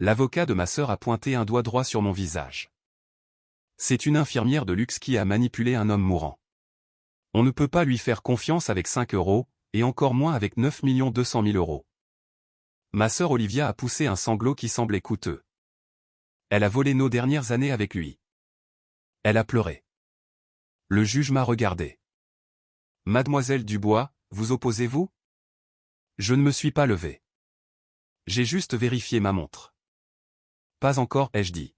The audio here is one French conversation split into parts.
L'avocat de ma sœur a pointé un doigt droit sur mon visage. C'est une infirmière de luxe qui a manipulé un homme mourant. On ne peut pas lui faire confiance avec 5 euros, et encore moins avec 9 200 000 euros. Ma sœur Olivia a poussé un sanglot qui semblait coûteux. Elle a volé nos dernières années avec lui. Elle a pleuré. Le juge m'a regardé. Mademoiselle Dubois, vous opposez-vous? Je ne me suis pas levé. J'ai juste vérifié ma montre. Pas encore, ai-je dit.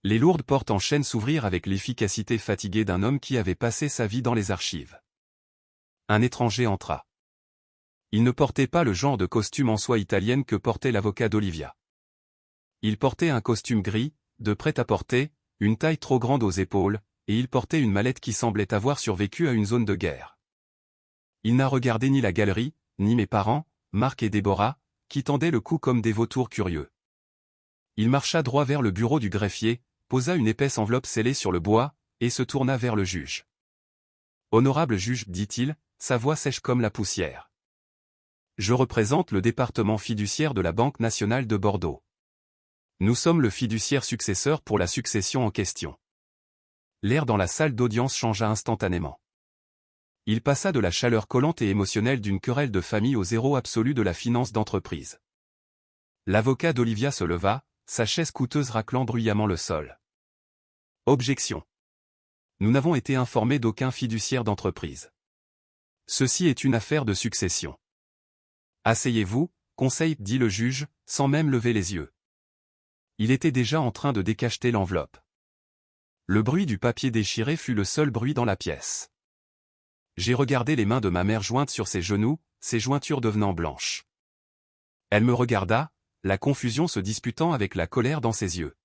Les lourdes portes en chêne s'ouvrirent avec l'efficacité fatiguée d'un homme qui avait passé sa vie dans les archives. Un étranger entra. Il ne portait pas le genre de costume en soie italienne que portait l'avocat d'Olivia. Il portait un costume gris, de prêt-à-porter, une taille trop grande aux épaules, et il portait une mallette qui semblait avoir survécu à une zone de guerre. Il n'a regardé ni la galerie, ni mes parents, Marc et Déborah, qui tendaient le cou comme des vautours curieux. Il marcha droit vers le bureau du greffier, posa une épaisse enveloppe scellée sur le bois, et se tourna vers le juge. « Honorable juge, dit-il, sa voix sèche comme la poussière. Je représente le département fiduciaire de la Banque nationale de Bordeaux. Nous sommes le fiduciaire successeur pour la succession en question. » L'air dans la salle d'audience changea instantanément. Il passa de la chaleur collante et émotionnelle d'une querelle de famille au zéro absolu de la finance d'entreprise. L'avocat d'Olivia se leva, sa chaise coûteuse raclant bruyamment le sol. Objection. Nous n'avons été informés d'aucun fiduciaire d'entreprise. Ceci est une affaire de succession. Asseyez-vous, conseille, dit le juge, sans même lever les yeux. Il était déjà en train de décacheter l'enveloppe. Le bruit du papier déchiré fut le seul bruit dans la pièce. J'ai regardé les mains de ma mère jointes sur ses genoux, ses jointures devenant blanches. Elle me regarda, la confusion se disputant avec la colère dans ses yeux.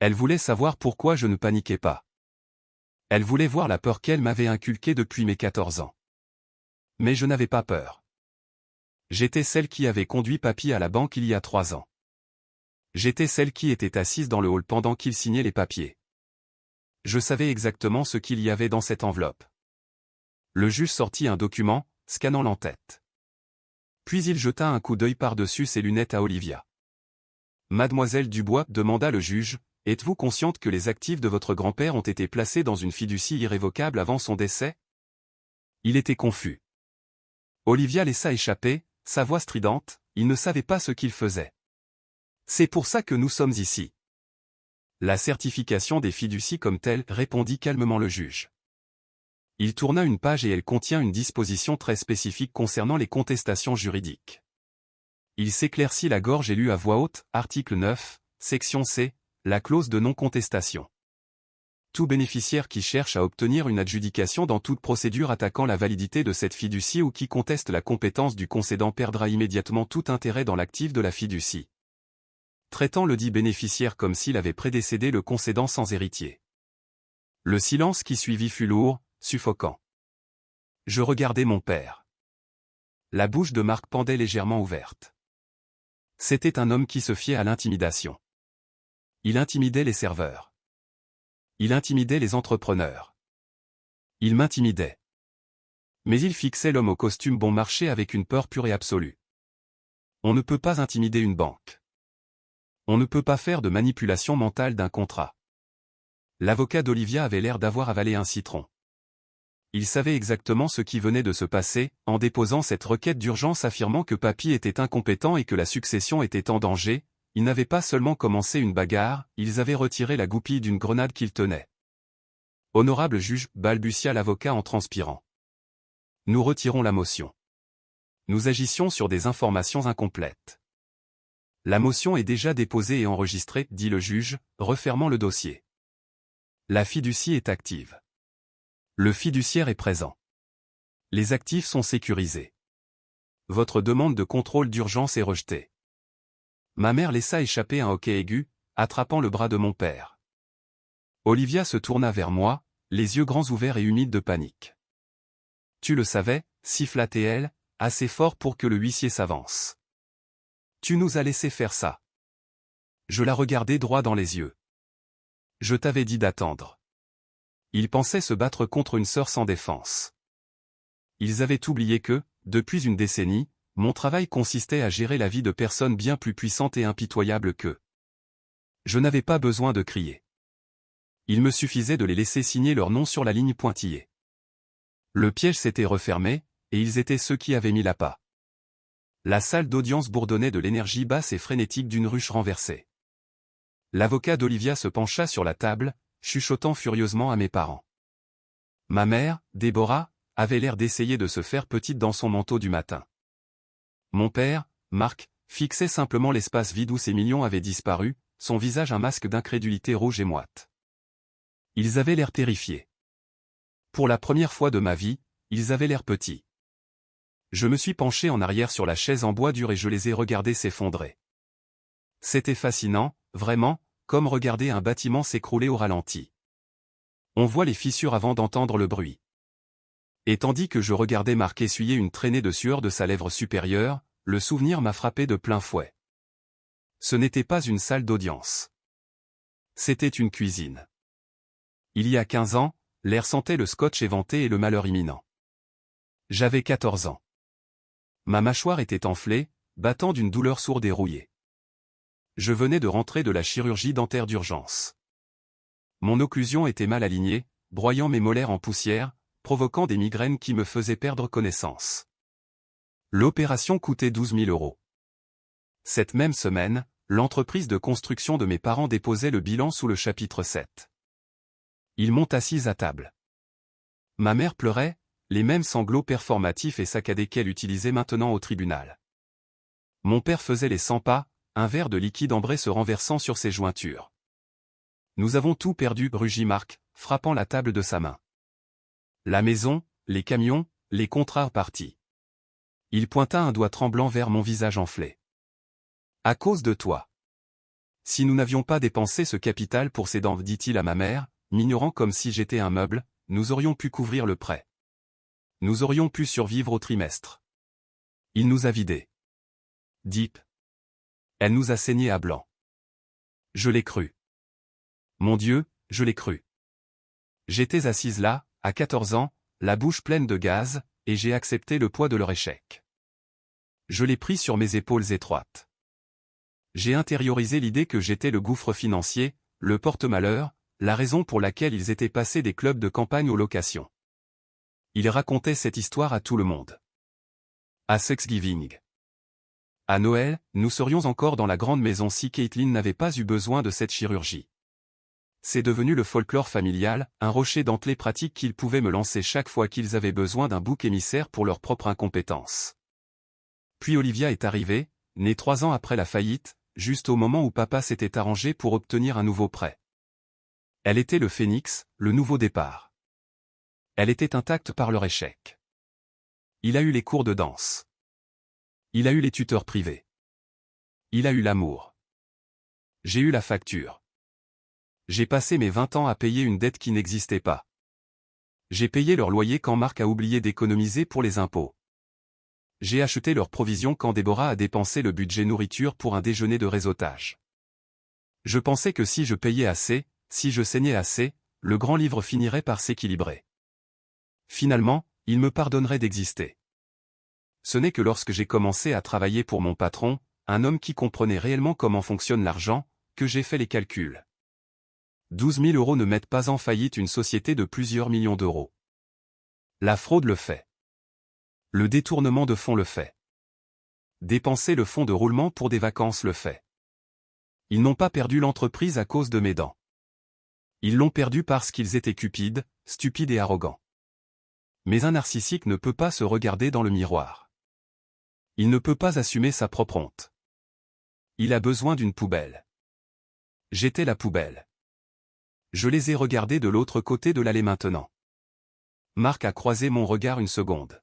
Elle voulait savoir pourquoi je ne paniquais pas. Elle voulait voir la peur qu'elle m'avait inculquée depuis mes 14 ans. Mais je n'avais pas peur. J'étais celle qui avait conduit papy à la banque il y a 3 ans. J'étais celle qui était assise dans le hall pendant qu'il signait les papiers. Je savais exactement ce qu'il y avait dans cette enveloppe. Le juge sortit un document, scannant l'entête. Puis il jeta un coup d'œil par-dessus ses lunettes à Olivia. « Mademoiselle Dubois, demanda le juge, êtes-vous consciente que les actifs de votre grand-père ont été placés dans une fiducie irrévocable avant son décès ?» Il était confus. Olivia laissa échapper, sa voix stridente, il ne savait pas ce qu'il faisait. « C'est pour ça que nous sommes ici. » La certification des fiducies comme telle, répondit calmement le juge. Il tourna une page et elle contient une disposition très spécifique concernant les contestations juridiques. Il s'éclaircit la gorge et lut à voix haute, article 9, section C, la clause de non-contestation. Tout bénéficiaire qui cherche à obtenir une adjudication dans toute procédure attaquant la validité de cette fiducie ou qui conteste la compétence du concédant perdra immédiatement tout intérêt dans l'actif de la fiducie. Traitant le dit bénéficiaire comme s'il avait prédécédé le concédant sans héritier. Le silence qui suivit fut lourd, suffocant. Je regardais mon père. La bouche de Marc pendait légèrement ouverte. C'était un homme qui se fiait à l'intimidation. Il intimidait les serveurs. Il intimidait les entrepreneurs. Il m'intimidait. Mais il fixait l'homme au costume bon marché avec une peur pure et absolue. On ne peut pas intimider une banque. On ne peut pas faire de manipulation mentale d'un contrat. L'avocat d'Olivia avait l'air d'avoir avalé un citron. Il savait exactement ce qui venait de se passer, en déposant cette requête d'urgence affirmant que papy était incompétent et que la succession était en danger. Ils n'avaient pas seulement commencé une bagarre, ils avaient retiré la goupille d'une grenade qu'ils tenaient. « Honorable juge, balbutia l'avocat en transpirant. Nous retirons la motion. Nous agissions sur des informations incomplètes. La motion est déjà déposée et enregistrée, dit le juge, refermant le dossier. La fiducie est active. Le fiduciaire est présent. Les actifs sont sécurisés. Votre demande de contrôle d'urgence est rejetée. » Ma mère laissa échapper un hoquet aigu, attrapant le bras de mon père. Olivia se tourna vers moi, les yeux grands ouverts et humides de panique. « Tu le savais, siffla-t-elle, assez fort pour que le huissier s'avance. Tu nous as laissé faire ça. » Je la regardai droit dans les yeux. « Je t'avais dit d'attendre. » Ils pensaient se battre contre une sœur sans défense. Ils avaient oublié que, depuis une décennie, Mon travail consistait à gérer la vie de personnes bien plus puissantes et impitoyables qu'eux. Je n'avais pas besoin de crier. Il me suffisait de les laisser signer leur nom sur la ligne pointillée. Le piège s'était refermé, et ils étaient ceux qui avaient mis l'appât. La salle d'audience bourdonnait de l'énergie basse et frénétique d'une ruche renversée. L'avocat d'Olivia se pencha sur la table, chuchotant furieusement à mes parents. Ma mère, Déborah, avait l'air d'essayer de se faire petite dans son manteau du matin. Mon père, Marc, fixait simplement l'espace vide où ces millions avaient disparu, son visage un masque d'incrédulité rouge et moite. Ils avaient l'air terrifiés. Pour la première fois de ma vie, ils avaient l'air petits. Je me suis penché en arrière sur la chaise en bois dur et je les ai regardés s'effondrer. C'était fascinant, vraiment, comme regarder un bâtiment s'écrouler au ralenti. On voit les fissures avant d'entendre le bruit. Et tandis que je regardais Marc essuyer une traînée de sueur de sa lèvre supérieure, le souvenir m'a frappé de plein fouet. Ce n'était pas une salle d'audience. C'était une cuisine. Il y a 15 ans, l'air sentait le scotch éventé et le malheur imminent. J'avais 14 ans. Ma mâchoire était enflée, battant d'une douleur sourde et rouillée. Je venais de rentrer de la chirurgie dentaire d'urgence. Mon occlusion était mal alignée, broyant mes molaires en poussière, provoquant des migraines qui me faisaient perdre connaissance. L'opération coûtait 12 000 €. Cette même semaine, l'entreprise de construction de mes parents déposait le bilan sous le chapitre 7. Ils m'ont assise à table. Ma mère pleurait, les mêmes sanglots performatifs et saccadés qu'elle utilisait maintenant au tribunal. Mon père faisait les 100 pas, un verre de liquide ambré se renversant sur ses jointures. Nous avons tout perdu, rugit Marc, frappant la table de sa main. La maison, les camions, les contrats partis. Il pointa un doigt tremblant vers mon visage enflé. À cause de toi. Si nous n'avions pas dépensé ce capital pour ces dents, dit-il à ma mère, m'ignorant comme si j'étais un meuble, nous aurions pu couvrir le prêt. Nous aurions pu survivre au trimestre. Il nous a vidés. Deep. Elle nous a saigné à blanc. Je l'ai cru. Mon Dieu, je l'ai cru. J'étais assise là, à 14 ans, la bouche pleine de gaz, et j'ai accepté le poids de leur échec. Je l'ai pris sur mes épaules étroites. J'ai intériorisé l'idée que j'étais le gouffre financier, le porte-malheur, la raison pour laquelle ils étaient passés des clubs de campagne aux locations. Ils racontaient cette histoire à tout le monde. À Thanksgiving. À Noël, nous serions encore dans la grande maison si Caitlin n'avait pas eu besoin de cette chirurgie. C'est devenu le folklore familial, un rocher dentelé pratique qu'ils pouvaient me lancer chaque fois qu'ils avaient besoin d'un bouc émissaire pour leur propre incompétence. Puis Olivia est arrivée, née 3 ans après la faillite, juste au moment où papa s'était arrangé pour obtenir un nouveau prêt. Elle était le phénix, le nouveau départ. Elle était intacte par leur échec. Il a eu les cours de danse. Il a eu les tuteurs privés. Il a eu l'amour. J'ai eu la facture. J'ai passé mes 20 ans à payer une dette qui n'existait pas. J'ai payé leur loyer quand Marc a oublié d'économiser pour les impôts. J'ai acheté leurs provisions quand Déborah a dépensé le budget nourriture pour un déjeuner de réseautage. Je pensais que si je payais assez, si je saignais assez, le grand livre finirait par s'équilibrer. Finalement, il me pardonnerait d'exister. Ce n'est que lorsque j'ai commencé à travailler pour mon patron, un homme qui comprenait réellement comment fonctionne l'argent, que j'ai fait les calculs. 12 000 € ne mettent pas en faillite une société de plusieurs millions d'euros. La fraude le fait. Le détournement de fonds le fait. Dépenser le fonds de roulement pour des vacances le fait. Ils n'ont pas perdu l'entreprise à cause de mes dents. Ils l'ont perdu parce qu'ils étaient cupides, stupides et arrogants. Mais un narcissique ne peut pas se regarder dans le miroir. Il ne peut pas assumer sa propre honte. Il a besoin d'une poubelle. J'étais la poubelle. Je les ai regardés de l'autre côté de l'allée maintenant. Marc a croisé mon regard une seconde.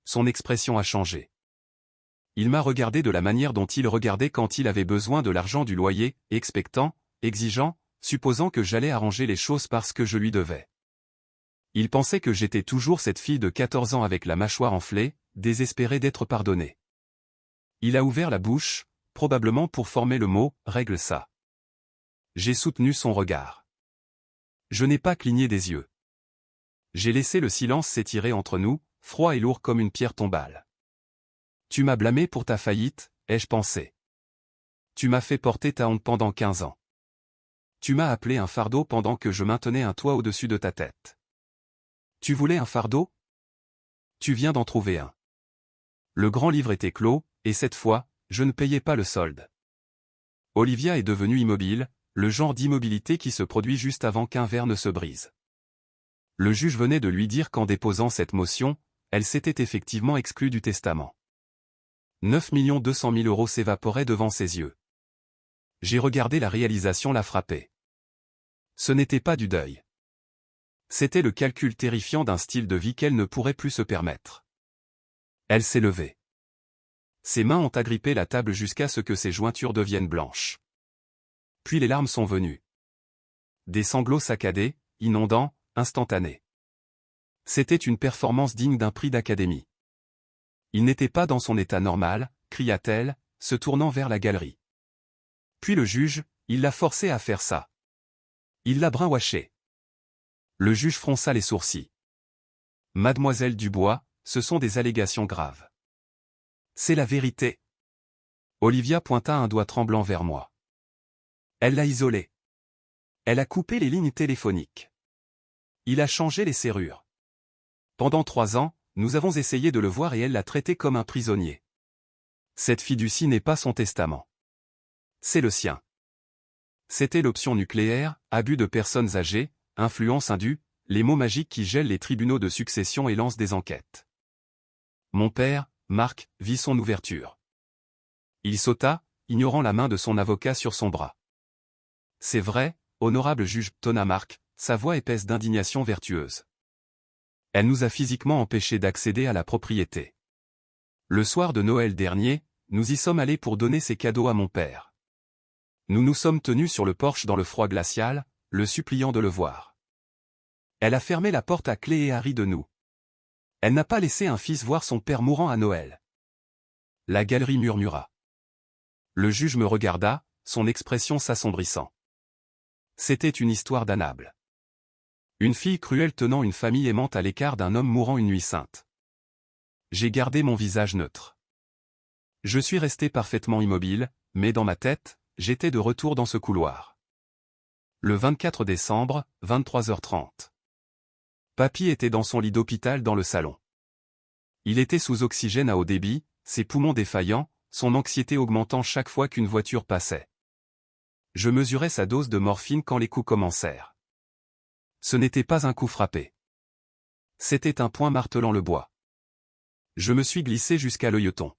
Son expression a changé. Il m'a regardé de la manière dont il regardait quand il avait besoin de l'argent du loyer, expectant, exigeant, supposant que j'allais arranger les choses parce que je lui devais. Il pensait que j'étais toujours cette fille de 14 ans avec la mâchoire enflée, désespérée d'être pardonnée. Il a ouvert la bouche, probablement pour former le mot « règle ça ». J'ai soutenu son regard. Je n'ai pas cligné des yeux. J'ai laissé le silence s'étirer entre nous, froid et lourd comme une pierre tombale. Tu m'as blâmé pour ta faillite, ai-je pensé. Tu m'as fait porter ta honte pendant 15 ans. Tu m'as appelé un fardeau pendant que je maintenais un toit au-dessus de ta tête. Tu voulais un fardeau? Tu viens d'en trouver un. Le grand livre était clos, et cette fois, je ne payais pas le solde. Olivia est devenue immobile, le genre d'immobilité qui se produit juste avant qu'un verre ne se brise. Le juge venait de lui dire qu'en déposant cette motion, elle s'était effectivement exclue du testament. 9 200 000 € s'évaporaient devant ses yeux. J'ai regardé la réalisation la frapper. Ce n'était pas du deuil. C'était le calcul terrifiant d'un style de vie qu'elle ne pourrait plus se permettre. Elle s'est levée. Ses mains ont agrippé la table jusqu'à ce que ses jointures deviennent blanches. Puis les larmes sont venues. Des sanglots saccadés, inondants, instantanés. C'était une performance digne d'un prix d'académie. Il n'était pas dans son état normal, cria-t-elle, se tournant vers la galerie. Puis le juge, il l'a forcé à faire ça. Il l'a brainwashé. Le juge fronça les sourcils. Mademoiselle Dubois, ce sont des allégations graves. C'est la vérité. Olivia pointa un doigt tremblant vers moi. Elle l'a isolé. Elle a coupé les lignes téléphoniques. Il a changé les serrures. Pendant 3 ans, nous avons essayé de le voir et elle l'a traité comme un prisonnier. Cette fiducie n'est pas son testament. C'est le sien. C'était l'option nucléaire, abus de personnes âgées, influence indue, les mots magiques qui gèlent les tribunaux de succession et lancent des enquêtes. Mon père, Marc, vit son ouverture. Il sauta, ignorant la main de son avocat sur son bras. C'est vrai, honorable juge, tonna Marc, sa voix épaisse d'indignation vertueuse. Elle nous a physiquement empêchés d'accéder à la propriété. Le soir de Noël dernier, nous y sommes allés pour donner ces cadeaux à mon père. Nous nous sommes tenus sur le porche dans le froid glacial, le suppliant de le voir. Elle a fermé la porte à clé et a ri de nous. Elle n'a pas laissé un fils voir son père mourant à Noël. La galerie murmura. Le juge me regarda, son expression s'assombrissant. C'était une histoire damnable. Une fille cruelle tenant une famille aimante à l'écart d'un homme mourant une nuit sainte. J'ai gardé mon visage neutre. Je suis resté parfaitement immobile, mais dans ma tête, j'étais de retour dans ce couloir. Le 24 décembre, 23h30. Papy était dans son lit d'hôpital dans le salon. Il était sous oxygène à haut débit, ses poumons défaillants, son anxiété augmentant chaque fois qu'une voiture passait. Je mesurais sa dose de morphine quand les coups commencèrent. Ce n'était pas un coup frappé. C'était un poing martelant le bois. Je me suis glissé jusqu'à l'œilleton.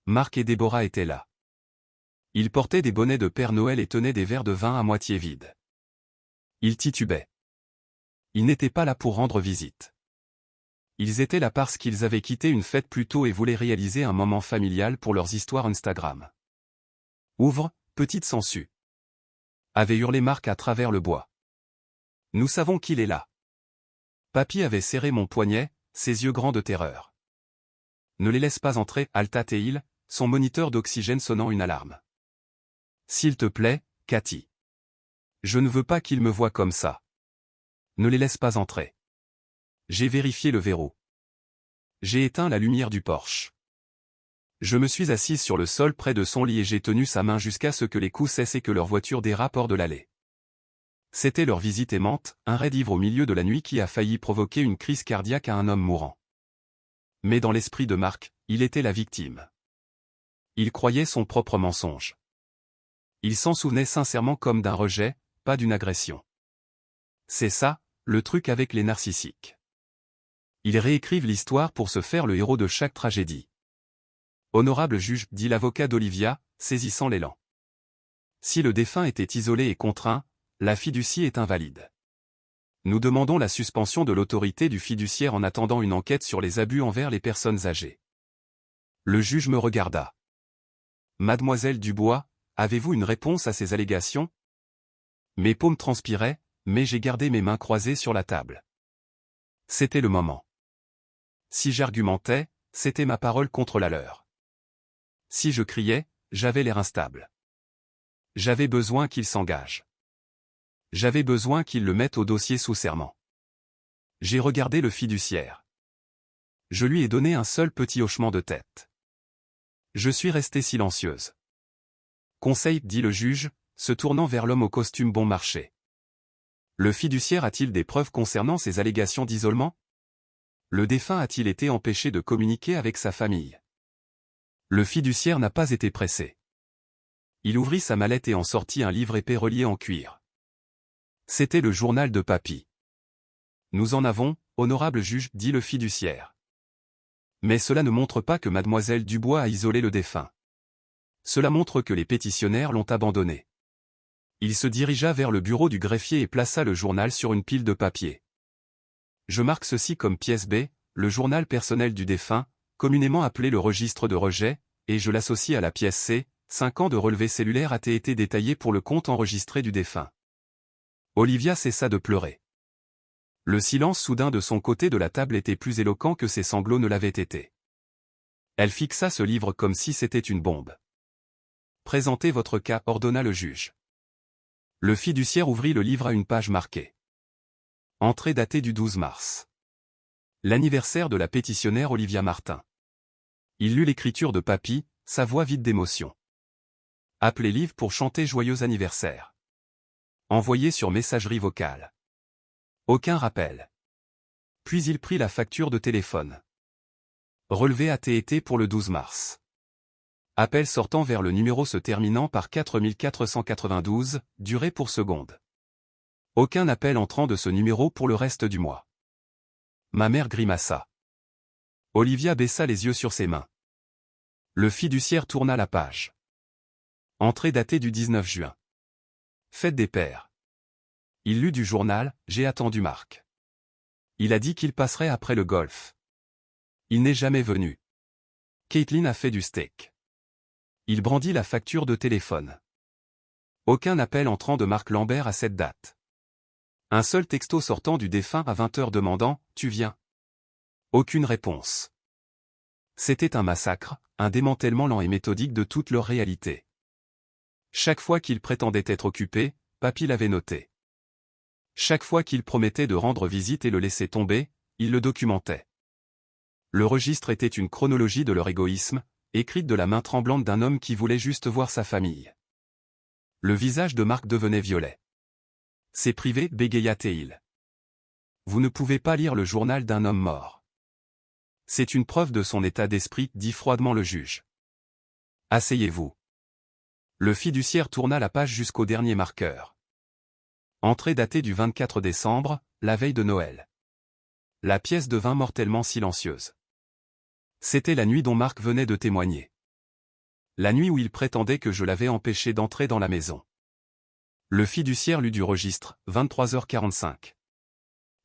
Marc et Déborah étaient là. Ils portaient des bonnets de Père Noël et tenaient des verres de vin à moitié vides. Ils titubaient. Ils n'étaient pas là pour rendre visite. Ils étaient là parce qu'ils avaient quitté une fête plus tôt et voulaient réaliser un moment familial pour leurs histoires Instagram. Ouvre, petite sangsue. Avait hurlé Marc à travers le bois. Nous savons qu'il est là. Papy avait serré mon poignet, ses yeux grands de terreur. Ne les laisse pas entrer, halta-t-il, son moniteur d'oxygène sonnant une alarme. S'il te plaît, Cathy. Je ne veux pas qu'il me voie comme ça. Ne les laisse pas entrer. J'ai vérifié le verrou. J'ai éteint la lumière du porche. Je me suis assise sur le sol près de son lit et j'ai tenu sa main jusqu'à ce que les coups cessent et que leur voiture dérape hors de l'allée. C'était leur visite aimante, un raid ivre au milieu de la nuit qui a failli provoquer une crise cardiaque à un homme mourant. Mais dans l'esprit de Marc, il était la victime. Il croyait son propre mensonge. Il s'en souvenait sincèrement comme d'un rejet, pas d'une agression. C'est ça, le truc avec les narcissiques. Ils réécrivent l'histoire pour se faire le héros de chaque tragédie. Honorable juge, dit l'avocat d'Olivia, saisissant l'élan. Si le défunt était isolé et contraint, la fiducie est invalide. Nous demandons la suspension de l'autorité du fiduciaire en attendant une enquête sur les abus envers les personnes âgées. Le juge me regarda. Mademoiselle Dubois, avez-vous une réponse à ces allégations? Mes paumes transpiraient, mais j'ai gardé mes mains croisées sur la table. C'était le moment. Si j'argumentais, c'était ma parole contre la leur. Si je criais, j'avais l'air instable. J'avais besoin qu'il s'engage. J'avais besoin qu'il le mette au dossier sous serment. J'ai regardé le fiduciaire. Je lui ai donné un seul petit hochement de tête. Je suis restée silencieuse. Conseil, dit le juge, se tournant vers l'homme au costume bon marché. Le fiduciaire a-t-il des preuves concernant ces allégations d'isolement? Le défunt a-t-il été empêché de communiquer avec sa famille? Le fiduciaire n'a pas été pressé. Il ouvrit sa mallette et en sortit un livre épais relié en cuir. C'était le journal de papy. Nous en avons, honorable juge, dit le fiduciaire. Mais cela ne montre pas que mademoiselle Dubois a isolé le défunt. Cela montre que les pétitionnaires l'ont abandonné. Il se dirigea vers le bureau du greffier et plaça le journal sur une pile de papier. Je marque ceci comme pièce B, le journal personnel du défunt, communément appelé le registre de rejet, et je l'associe à la pièce C, 5 ans de relevé cellulaire a été détaillé pour le compte enregistré du défunt. Olivia cessa de pleurer. Le silence soudain de son côté de la table était plus éloquent que ses sanglots ne l'avaient été. Elle fixa ce livre comme si c'était une bombe. Présentez votre cas, ordonna le juge. Le fiduciaire ouvrit le livre à une page marquée. Entrée datée du 12 mars. L'anniversaire de la pétitionnaire Olivia Martin. Il lut l'écriture de papy, sa voix vide d'émotion. Appelez Liv pour chanter joyeux anniversaire. Envoyé sur messagerie vocale. Aucun rappel. Puis il prit la facture de téléphone. Relevé AT&T pour le 12 mars. Appel sortant vers le numéro se terminant par 4492, durée pour seconde. Aucun appel entrant de ce numéro pour le reste du mois. Ma mère grimaça. Olivia baissa les yeux sur ses mains. Le fiduciaire tourna la page. Entrée datée du 19 juin. Fête des pères. Il lut du journal, j'ai attendu Marc. Il a dit qu'il passerait après le golf. Il n'est jamais venu. Caitlin a fait du steak. Il brandit la facture de téléphone. Aucun appel entrant de Marc Lambert à cette date. Un seul texto sortant du défunt à 20 h demandant « Tu viens ?» Aucune réponse. C'était un massacre, un démantèlement lent et méthodique de toute leur réalité. Chaque fois qu'il prétendait être occupé, papy l'avait noté. Chaque fois qu'il promettait de rendre visite et le laisser tomber, il le documentait. Le registre était une chronologie de leur égoïsme, écrite de la main tremblante d'un homme qui voulait juste voir sa famille. Le visage de Marc devenait violet. C'est privé, bégaya-t-il. Vous ne pouvez pas lire le journal d'un homme mort. C'est une preuve de son état d'esprit, dit froidement le juge. Asseyez-vous. Le fiduciaire tourna la page jusqu'au dernier marqueur. Entrée datée du 24 décembre, la veille de Noël. La pièce devint mortellement silencieuse. C'était la nuit dont Marc venait de témoigner. La nuit où il prétendait que je l'avais empêché d'entrer dans la maison. Le fiduciaire lut du registre, 23h45.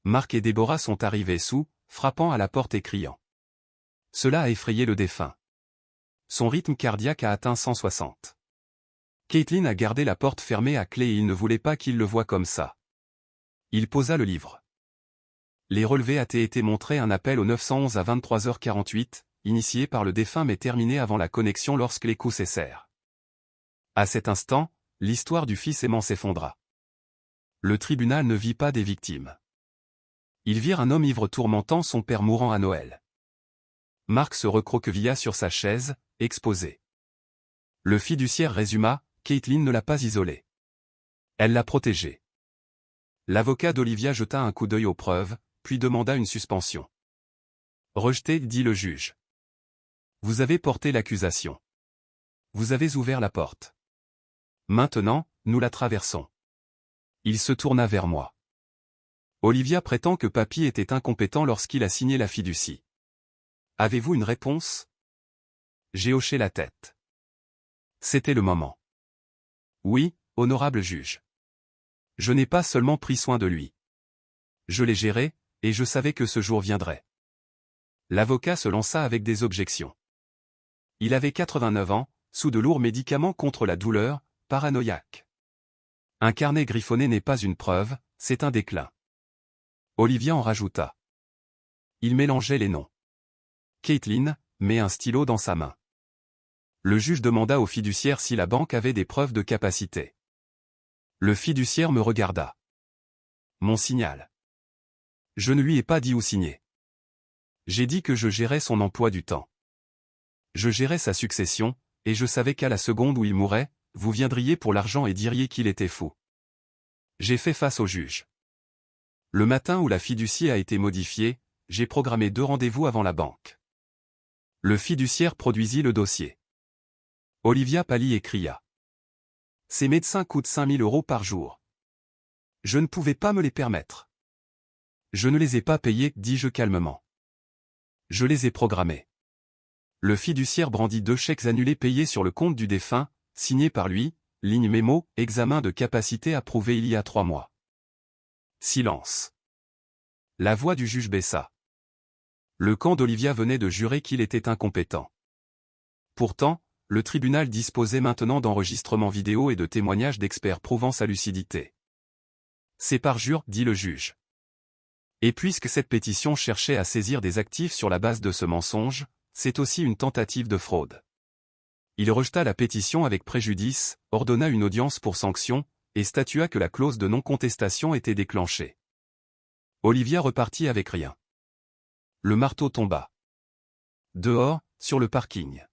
Marc et Déborah sont arrivés sous, frappant à la porte et criant. Cela a effrayé le défunt. Son rythme cardiaque a atteint 160. Caitlin a gardé la porte fermée à clé et il ne voulait pas qu'il le voie comme ça. Il posa le livre. Les relevés AT&T montraient un appel au 911 à 23h48, initié par le défunt mais terminé avant la connexion lorsque les coups cessèrent. À cet instant, l'histoire du fils aimant s'effondra. Le tribunal ne vit pas des victimes. Ils virent un homme ivre tourmentant son père mourant à Noël. Marc se recroquevilla sur sa chaise, exposé. Le fiduciaire résuma, Caitlin ne l'a pas isolé. Elle l'a protégé. L'avocat d'Olivia jeta un coup d'œil aux preuves, puis demanda une suspension. Rejeté, dit le juge. Vous avez porté l'accusation. Vous avez ouvert la porte. Maintenant, nous la traversons. Il se tourna vers moi. Olivia prétend que papy était incompétent lorsqu'il a signé la fiducie. Avez-vous une réponse? J'ai hoché la tête. C'était le moment. Oui, honorable juge. Je n'ai pas seulement pris soin de lui. Je l'ai géré, et je savais que ce jour viendrait. L'avocat se lança avec des objections. Il avait 89 ans, sous de lourds médicaments contre la douleur, paranoïaque. Un carnet griffonné n'est pas une preuve, c'est un déclin. Olivia en rajouta. Il mélangeait les noms. Caitlin met un stylo dans sa main. Le juge demanda au fiduciaire si la banque avait des preuves de capacité. Le fiduciaire me regarda. Mon signal. Je ne lui ai pas dit où signer. J'ai dit que je gérais son emploi du temps. Je gérais sa succession, et je savais qu'à la seconde où il mourrait, vous viendriez pour l'argent et diriez qu'il était fou. J'ai fait face au juge. Le matin où la fiducie a été modifiée, j'ai programmé 2 rendez-vous avant la banque. Le fiduciaire produisit le dossier. Olivia pâlit et cria. Ces médecins coûtent 5 000 € par jour. Je ne pouvais pas me les permettre. Je ne les ai pas payés, dis-je calmement. Je les ai programmés. Le fiduciaire brandit 2 chèques annulés payés sur le compte du défunt, signés par lui, ligne mémo, examen de capacité approuvé il y a 3 mois. Silence. La voix du juge baissa. Le camp d'Olivia venait de jurer qu'il était incompétent. Pourtant, le tribunal disposait maintenant d'enregistrements vidéo et de témoignages d'experts prouvant sa lucidité. C'est parjure, dit le juge. Et puisque cette pétition cherchait à saisir des actifs sur la base de ce mensonge, c'est aussi une tentative de fraude. Il rejeta la pétition avec préjudice, ordonna une audience pour sanction, et statua que la clause de non-contestation était déclenchée. Olivia repartit avec rien. Le marteau tomba. Dehors, sur le parking.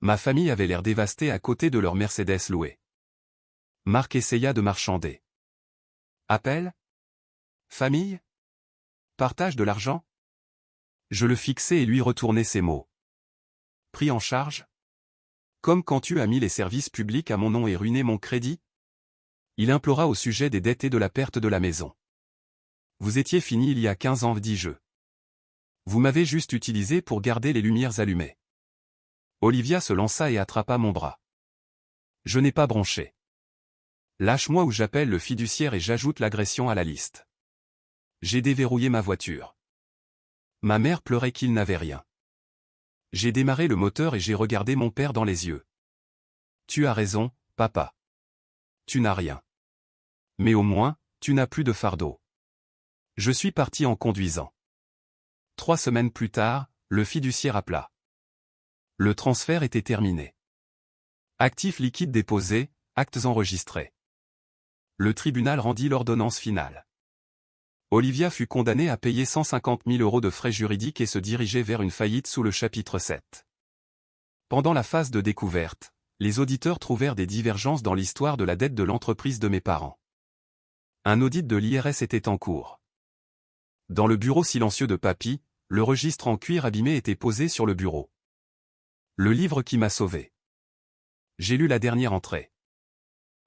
Ma famille avait l'air dévastée à côté de leur Mercedes louée. Marc essaya de marchander. Appel? Famille? Partage de l'argent? Je le fixai et lui retournai ces mots. Pris en charge? Comme quand tu as mis les services publics à mon nom et ruiné mon crédit? Il implora au sujet des dettes et de la perte de la maison. Vous étiez fini il y a 15 ans, dis-je. Vous m'avez juste utilisé pour garder les lumières allumées. Olivia se lança et attrapa mon bras. Je n'ai pas bronché. Lâche-moi ou j'appelle le fiduciaire et j'ajoute l'agression à la liste. J'ai déverrouillé ma voiture. Ma mère pleurait qu'il n'avait rien. J'ai démarré le moteur et j'ai regardé mon père dans les yeux. Tu as raison, papa. Tu n'as rien. Mais au moins, tu n'as plus de fardeau. Je suis parti en conduisant. 3 semaines plus tard, le fiduciaire appela. Le transfert était terminé. Actifs liquides déposés, actes enregistrés. Le tribunal rendit l'ordonnance finale. Olivia fut condamnée à payer 150 000 € de frais juridiques et se diriger vers une faillite sous le chapitre 7. Pendant la phase de découverte, les auditeurs trouvèrent des divergences dans l'histoire de la dette de l'entreprise de mes parents. Un audit de l'IRS était en cours. Dans le bureau silencieux de Papy, le registre en cuir abîmé était posé sur le bureau. Le livre qui m'a sauvé. J'ai lu la dernière entrée.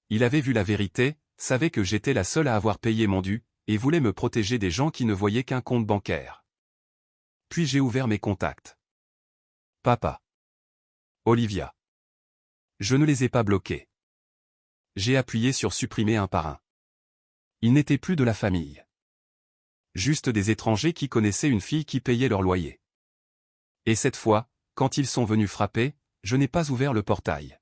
Il avait vu la vérité, savait que j'étais la seule à avoir payé mon dû, et voulait me protéger des gens qui ne voyaient qu'un compte bancaire. Puis j'ai ouvert mes contacts. Papa. Olivia. Je ne les ai pas bloqués. J'ai appuyé sur supprimer un par un. Ils n'étaient plus de la famille. Juste des étrangers qui connaissaient une fille qui payait leur loyer. Et cette fois, quand ils sont venus frapper, je n'ai pas ouvert le portail.